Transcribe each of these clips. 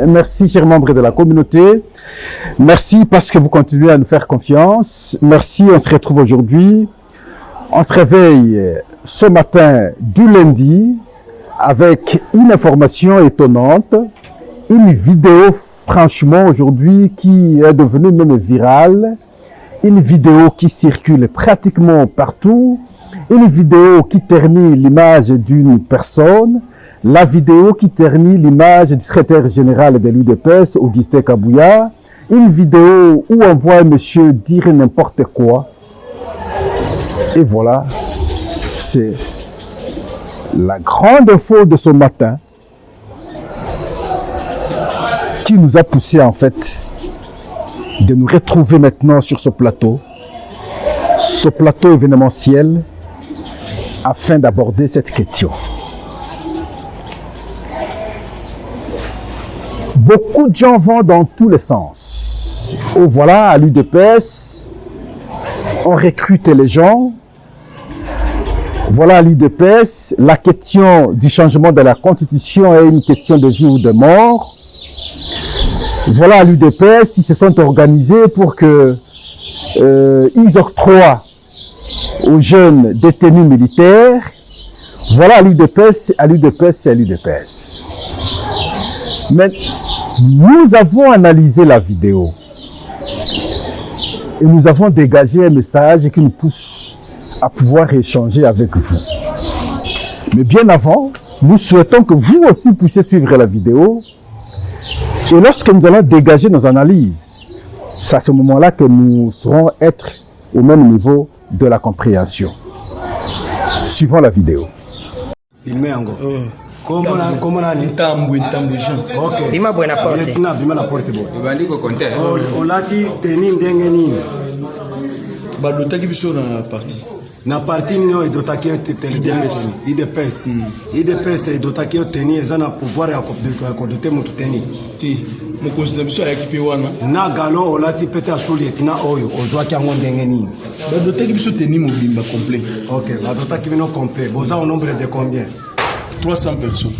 Merci, chers membres de la communauté. Merci parce que vous continuez à nous faire confiance. Merci, on se retrouve aujourd'hui. On se réveille ce matin du lundi avec une information étonnante, une vidéo franchement aujourd'hui qui est devenue même virale, une vidéo qui circule pratiquement partout, une vidéo qui ternit l'image d'une personne, la vidéo qui ternit l'image du secrétaire général de l'UDPS, Augustin Kabouya, une vidéo où on voit un monsieur dire n'importe quoi. Et voilà, c'est la grande info de ce matin qui nous a poussé en fait de nous retrouver maintenant sur ce plateau événementiel, afin d'aborder cette question. Beaucoup de gens vont dans tous les sens. Oh, voilà, à l'UDPS, on recrute les gens. Voilà, à l'UDPS, la question du changement de la Constitution est une question de vie ou de mort. Voilà, à l'UDPS, ils se sont organisés pour que ils octroient aux jeunes détenus militaires. Voilà, à l'UDPS, à l'UDPS, à l'UDPS. Mais nous avons analysé la vidéo et nous avons dégagé un message qui nous pousse à pouvoir échanger avec vous. Mais bien avant, nous souhaitons que vous aussi puissiez suivre la vidéo. Et lorsque nous allons dégager nos analyses, c'est à ce moment-là que nous serons être au même niveau de la compréhension. Suivons la vidéo. Filmez encore. Comment on a dit ok. Bima buena porte. Bima la porte bon. Baliko konte. On l'a dit tenir ndengeni. Badota qui biso na parti. Na parti no idotaki IDPS idotaki tenir za na pouvoir ya coordonner mutu tenir. Ti mo considère biso ya kipe wana. Na galo on l'a dit peut-être sur lieutenant oyo ozwa ki ngo ndengeni. Badota qui biso tenir mobimba complet. OK, badota qui bino complet. Boza au nombre de combien? 300 personnes.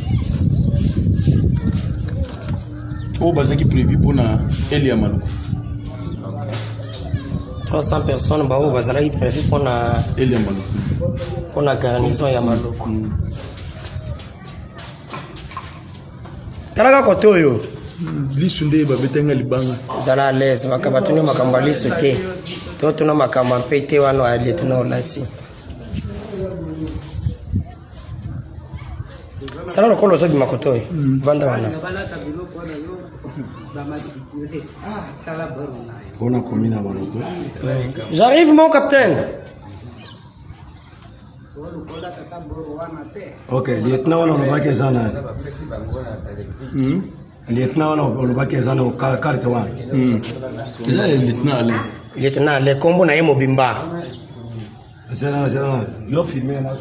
Oh, bazaki prévu pour na Elia Maluku. 300 personnes, bah, bazaki prévu pour na Elia Maluku. Pour la garnison ya Maluku. Talaka kote oyo. Lisunde ba betenga libanga. Zala à l'aise, bakabatuni makamba lisote. Toto no makamba mpete wano a lieutenant lati. Ça le colo zobi makoto vanda wana. On a commis na Maluku. J'arrive mon capitaine. OK, lieutenant on va que ça na. Lieutenant on va que ça na carte wana. Là lieutenant allé. Lieutenant le combo na yemo bimba. Zana yo filmé na.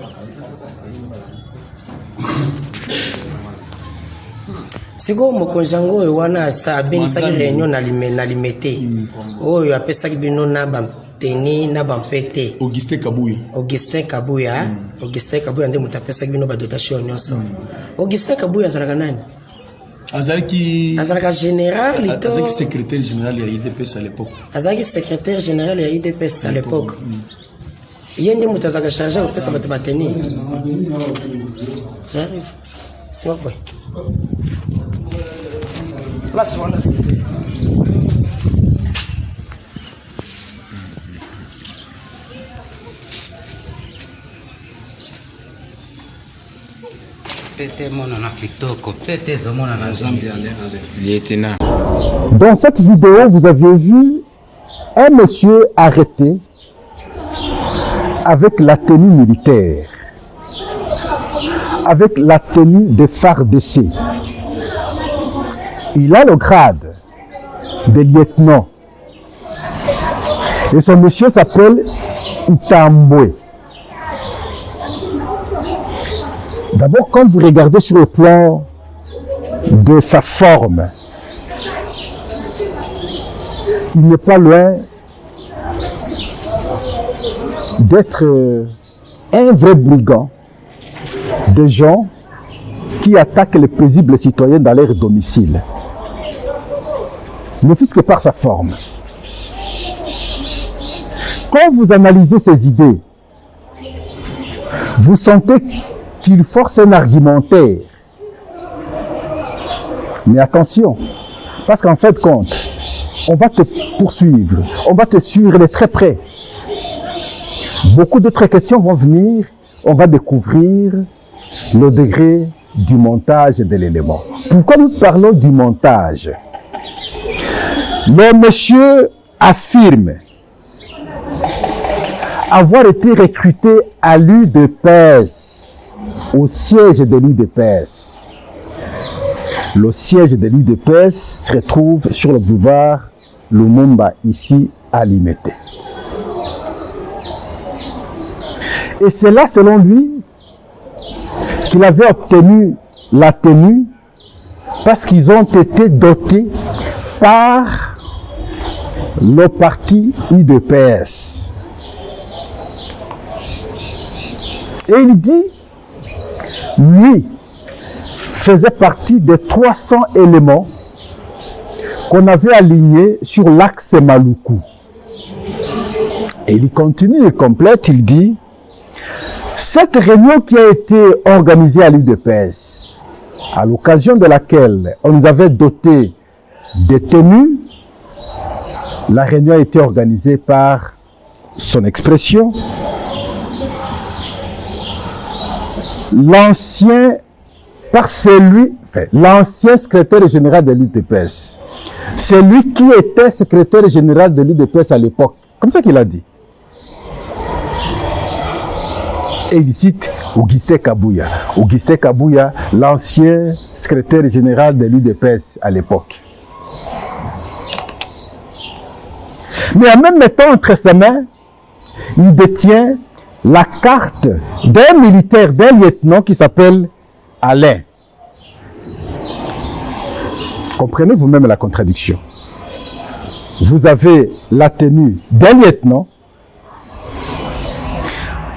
Siko mokonjango oyo wana sa benisaki réunion na limete oyo apesaki bino na banteni na bampete Augustin Kabouya nde moto apesaki bino badotation nyonso. Augustin Kabouya azalaka nani? Azalaka général ito azalaki secrétaire général ya IDPS à l'époque. Azalaki secrétaire général ya IDPS à l'époque. Ye nde moto azalaka chargé kopesa bato bateni. J'arrive. C'est pas vrai. Place one. Dans cette vidéo, vous aviez vu un monsieur arrêté avec la tenue militaire, avec la tenue de FARDC. Il a le grade de lieutenant. Et ce monsieur s'appelle Ntambwe. D'abord, quand vous regardez sur le plan de sa forme, il n'est pas loin d'être un vrai brigand de gens qui attaquent les paisibles citoyens dans leur domicile. ne fût-ce que par sa forme. Quand vous analysez ces idées, vous sentez qu'il force un argumentaire. Mais attention, parce qu'en fait compte, on va te poursuivre, on va te suivre de très près. Beaucoup d'autres questions vont venir, on va découvrir le degré du montage de l'élément. Pourquoi nous parlons du montage? Le monsieur affirme avoir été recruté à l'UDPS, au siège de l'UDPS. Le siège de l'UDPS se retrouve sur le boulevard Lumumba, ici à Limete. Et c'est là, selon lui, qu'il avait obtenu la tenue parce qu'ils ont été dotés par le parti UDPS. Et il dit, lui, faisait partie des 300 éléments qu'on avait alignés sur l'axe Maluku. Et il continue, il complète, il dit, cette réunion qui a été organisée à l'UDPS, à l'occasion de laquelle on nous avait doté des tenues, la réunion a été organisée par son expression, l'ancien secrétaire général de l'UDPS. C'est lui qui était secrétaire général de l'UDPS à l'époque. C'est comme ça qu'il a dit. Et il cite Augustin Kabouya. Augustin Kabouya, l'ancien secrétaire général de l'UDPS à l'époque. Mais en même temps, entre ses mains, il détient la carte d'un militaire, d'un lieutenant qui s'appelle Alain. Comprenez vous-même la contradiction. Vous avez la tenue d'un lieutenant,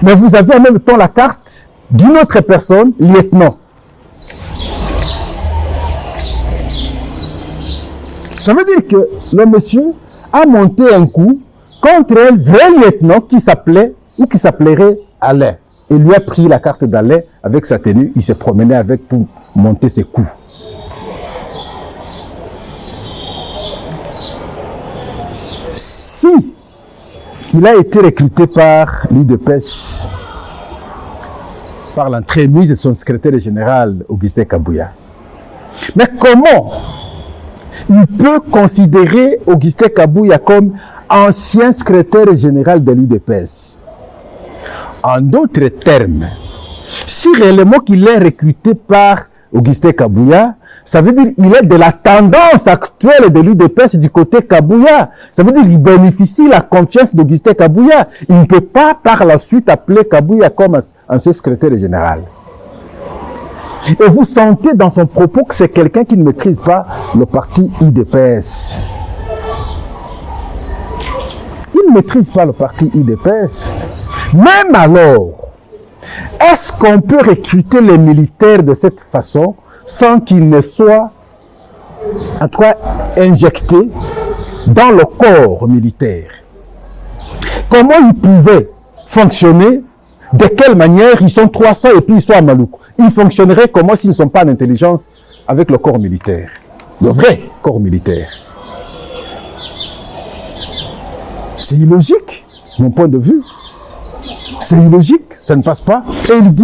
mais vous avez en même temps la carte d'une autre personne, lieutenant. Ça veut dire que le monsieur a monté un coup contre un vrai lieutenant qui s'appelait ou qui s'appellerait Alain. Et lui a pris la carte d'Alain avec sa tenue, il s'est promené avec pour monter ses coups. Si il a été recruté par l'UDPS, par l'entremise de son secrétaire général, Augustin Kabouya, mais comment il peut considérer Augustin Kabouya comme ancien secrétaire général de l'UDPS? En d'autres termes, si réellement qu'il est recruté par Augustin Kabouya, ça veut dire qu'il est de la tendance actuelle de l'UDPS du côté Kabouya. Ça veut dire qu'il bénéficie de la confiance d'Augustin Kabouya. Il ne peut pas par la suite appeler Kabouya comme ancien secrétaire général. Et vous sentez dans son propos que c'est quelqu'un qui ne maîtrise pas le parti UDPS. Il ne maîtrise pas le parti UDPS. Même alors, est-ce qu'on peut recruter les militaires de cette façon sans qu'ils ne soient, en tout cas, injectés dans le corps militaire? Comment ils pouvaient fonctionner? De quelle manière? Ils sont 300 et puis ils sont à Maluku. Ils fonctionneraient comment s'ils ne sont pas en intelligence avec le corps militaire? Le vrai corps militaire. C'est illogique, mon point de vue. C'est illogique, ça ne passe pas. Et il dit,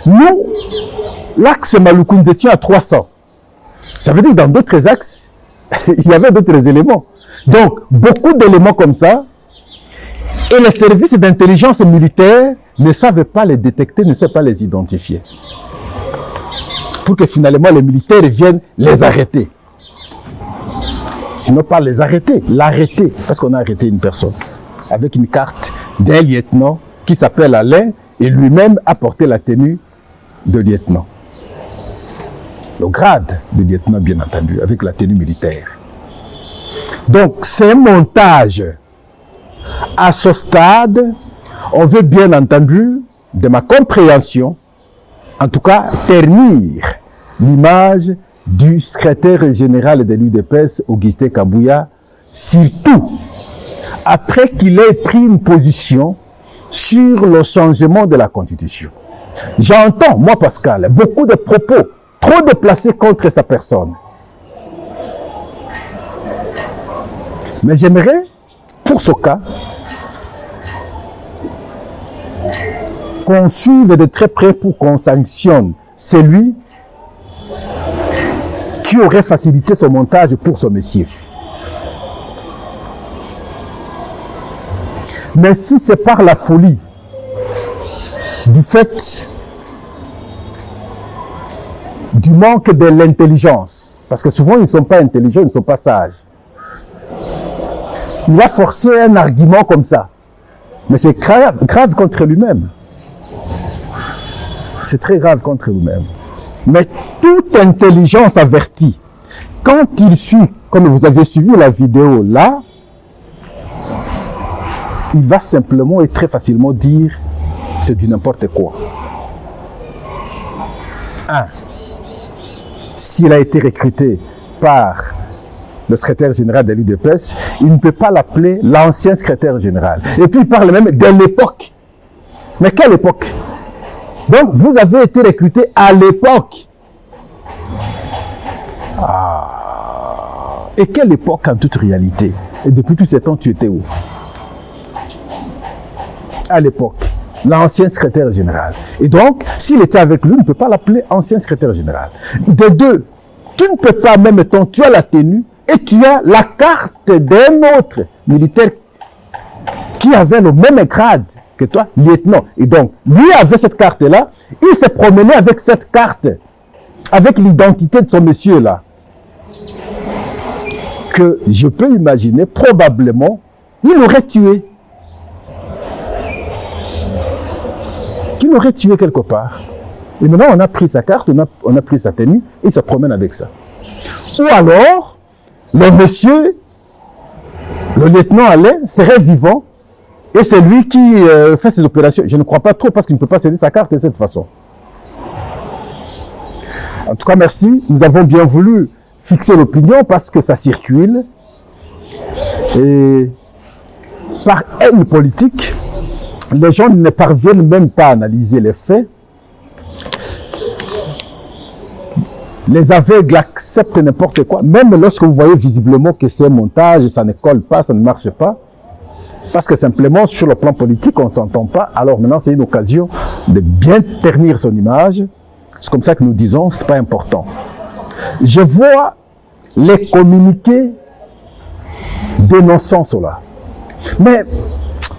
nous, l'axe Maluku, nous étions à 300. Ça veut dire que dans d'autres axes, il y avait d'autres éléments. Donc, beaucoup d'éléments comme ça, et les services d'intelligence militaire ne savent pas les détecter, ne savent pas les identifier. Pour que finalement les militaires viennent les arrêter. Sinon pas les arrêter, l'arrêter, parce qu'on a arrêté une personne avec une carte d'un lieutenant qui s'appelle Alain et lui-même a porté la tenue de lieutenant. Le grade de lieutenant, bien entendu, avec la tenue militaire. Donc, c'est un montage. À ce stade, on veut bien entendu, de ma compréhension, en tout cas, ternir l'image du secrétaire général de l'UDPS, Augustin Kabouya, surtout après qu'il ait pris une position sur le changement de la Constitution. J'entends, moi Pascal, beaucoup de propos trop déplacés contre sa personne. Mais j'aimerais, pour ce cas, qu'on suive de très près pour qu'on sanctionne celui qui aurait facilité son montage pour ce monsieur. Mais si c'est par la folie du fait du manque de l'intelligence, parce que souvent ils ne sont pas intelligents, ils ne sont pas sages, il a forcé un argument comme ça. Mais c'est grave contre lui-même. C'est très grave contre lui-même. Mais toute intelligence avertie, quand il suit, comme vous avez suivi la vidéo là, il va simplement et très facilement dire c'est du n'importe quoi. S'il a été recruté par le secrétaire général de l'UDPS, il ne peut pas l'appeler l'ancien secrétaire général. Et puis il parle même de l'époque. Mais quelle époque? Donc vous avez été recruté à l'époque. Et quelle époque en toute réalité? Et depuis tous ces temps, tu étais où? À l'époque, l'ancien secrétaire général. Et donc, s'il était avec lui, on ne peut pas l'appeler ancien secrétaire général. De deux, tu ne peux pas, même temps, tu as la tenue et tu as la carte d'un autre militaire qui avait le même grade que toi, lieutenant. Et donc, lui avait cette carte-là, il s'est promené avec cette carte, avec l'identité de son monsieur-là, que je peux imaginer, probablement, il l'aurait tué. Qu'il l'aurait tué quelque part. Et maintenant, on a pris sa carte, on a pris sa tenue, et il se promène avec ça. Ou alors, le monsieur, le lieutenant Alain, serait vivant, et c'est lui qui fait ses opérations. Je ne crois pas trop, parce qu'il ne peut pas céder sa carte de cette façon. En tout cas, merci. Nous avons bien voulu fixer l'opinion, parce que ça circule. Et par haine politique, les gens ne parviennent même pas à analyser les faits. Les aveugles acceptent n'importe quoi, même lorsque vous voyez visiblement que c'est un montage, ça ne colle pas, ça ne marche pas. Parce que simplement, sur le plan politique, on ne s'entend pas. Alors maintenant, c'est une occasion de bien ternir son image. C'est comme ça que nous disons, ce n'est pas important. Je vois les communiqués dénonçant cela. Mais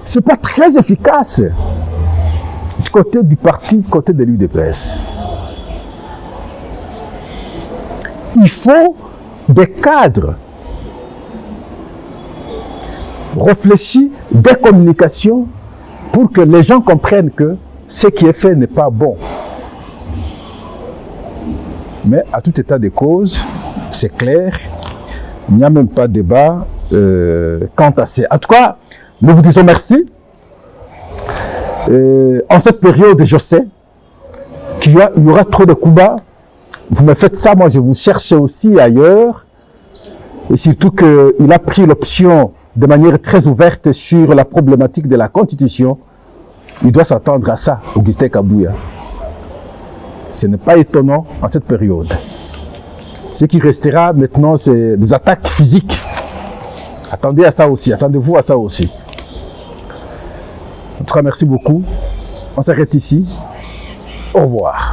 ce n'est pas très efficace du côté du parti, du côté de l'UDPS. Il faut des cadres réfléchis, des communications pour que les gens comprennent que ce qui est fait n'est pas bon. Mais à tout état de cause, c'est clair, il n'y a même pas de débat quant à ça. En tout cas, nous vous disons merci. En cette période, je sais qu'il y aura trop de coups bas. Vous me faites ça, moi je vous cherche aussi ailleurs. Et surtout qu'il a pris l'option de manière très ouverte sur la problématique de la Constitution. Il doit s'attendre à ça, Augustin Kabouya. Ce n'est pas étonnant en cette période. Ce qui restera maintenant, c'est des attaques physiques. Attendez à ça aussi, attendez-vous à ça aussi. En tout cas, merci beaucoup. On s'arrête ici. Au revoir.